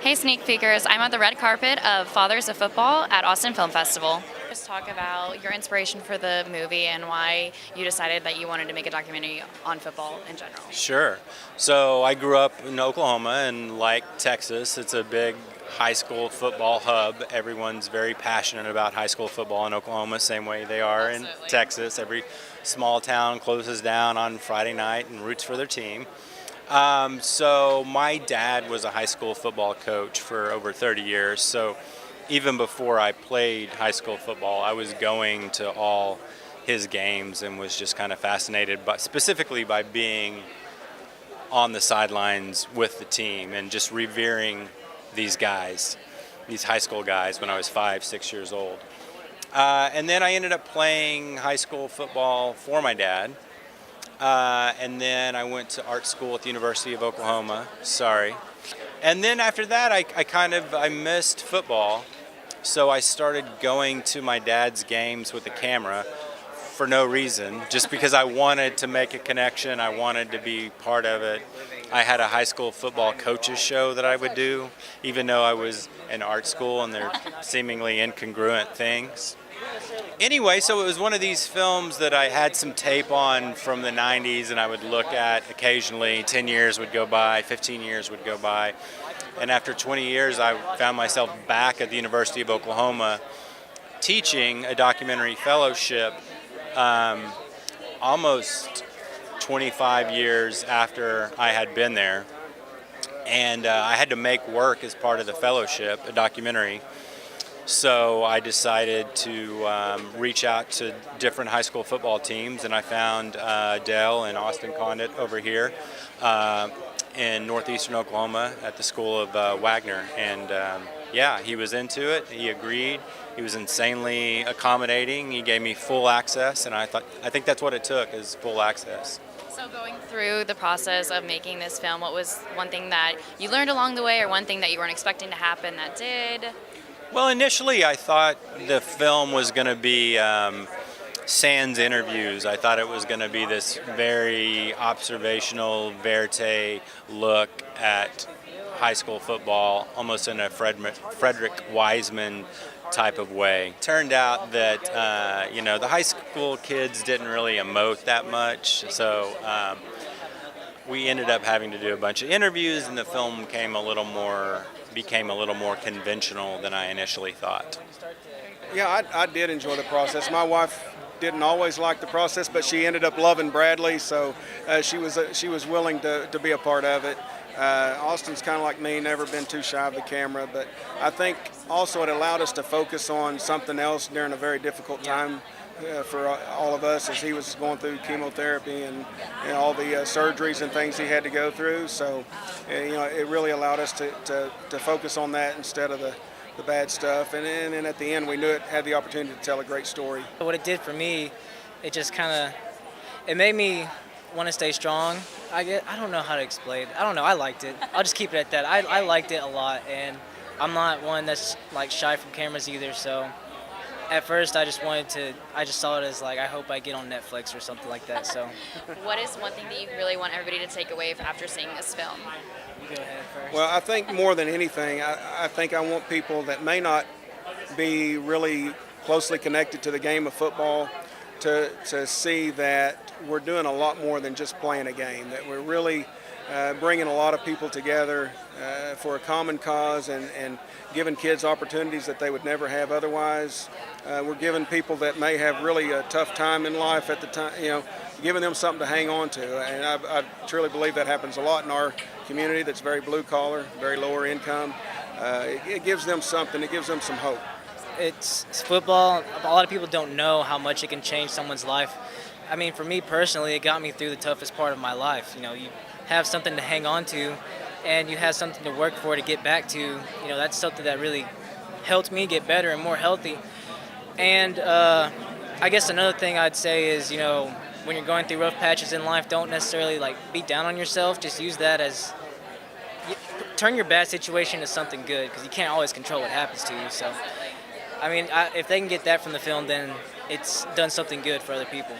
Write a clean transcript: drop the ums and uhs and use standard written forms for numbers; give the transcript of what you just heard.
Hey sneak peekers, I'm on the red carpet of Fathers of Football at Austin Film Festival. Just talk about your inspiration for the movie and why you decided that you wanted to make a documentary on football in general. Sure. So I grew up in Oklahoma, and like Texas, it's a big high school football hub. Everyone's very passionate about high school football in Oklahoma, same way they are in Texas. Every small town closes down on Friday night and roots for their team. So my dad was a high school football coach for over 30 years. So even before I played high school football, I was going to all his games and was just kind of fascinated, but specifically by being on the sidelines with the team and just revering these guys, these high school guys when I was 5, 6 years old. And then I ended up playing high school football for my dad. And then I went to art school at the University of Oklahoma. Sorry. And then after that, I missed football. So I started going to my dad's games with a camera for no reason, just because I wanted to make a connection. I wanted to be part of it. I had a high school football coaches show that I would do, even though I was in art school, and they're seemingly incongruent things. Anyway, so it was one of these films that I had some tape on from the 90s and I would look at occasionally. 10 years would go by, 15 years would go by. And after 20 years, I found myself back at the University of Oklahoma teaching a documentary fellowship almost 25 years after I had been there. And I had to make work as part of the fellowship, a documentary. So I decided to reach out to different high school football teams, and I found Dale and Austin Condit over here in northeastern Oklahoma at the school of Wagner. And yeah, he was into it. He agreed. He was insanely accommodating. He gave me full access, and I think that's what it took, is full access. So going through the process of making this film, what was one thing that you learned along the way, or one thing that you weren't expecting to happen that did? Well, initially I thought the film was going to be sans interviews. I thought it was going to be this very observational, verite look at high school football, almost in a Frederick Wiseman type of way. Turned out that the high school kids didn't really emote that much, so we ended up having to do a bunch of interviews, and the film became a little more conventional than I initially thought. Yeah, I did enjoy the process. My wife didn't always like the process, but she ended up loving Bradley, so she was willing to be a part of it. Austin's kind of like me, never been too shy of the camera, but I think also it allowed us to focus on something else during a very difficult time for all of us, as he was going through chemotherapy and all the surgeries and things he had to go through. So it really allowed us to focus on that instead of the bad stuff. And then at the end, we knew it had the opportunity to tell a great story. What it did for me, it just it made me want to stay strong. I don't know how to explain. I don't know. I liked it. I'll just keep it at that. I liked it a lot, and I'm not one that's like shy from cameras either. So at first, I just saw it as like, I hope I get on Netflix or something like that. So. What is one thing that you really want everybody to take away after seeing this film? You go ahead first. Well, I think more than anything, I think I want people that may not be really closely connected to the game of football to see that we're doing a lot more than just playing a game, that we're really bringing a lot of people together for a common cause and giving kids opportunities that they would never have otherwise. We're giving people that may have really a tough time in life at the time, giving them something to hang on to. And I truly believe that happens a lot in our community that's very blue collar, very lower income. It gives them something, it gives them some hope. It's football. A lot of people don't know how much it can change someone's life. I mean, for me personally, it got me through the toughest part of my life. You have something to hang on to, and you have something to work for to get back to. That's something that really helped me get better and more healthy. And I guess another thing I'd say is, when you're going through rough patches in life, don't necessarily beat down on yourself. Just use that as turn your bad situation into something good, because you can't always control what happens to you. So, I mean, if they can get that from the film, then it's done something good for other people.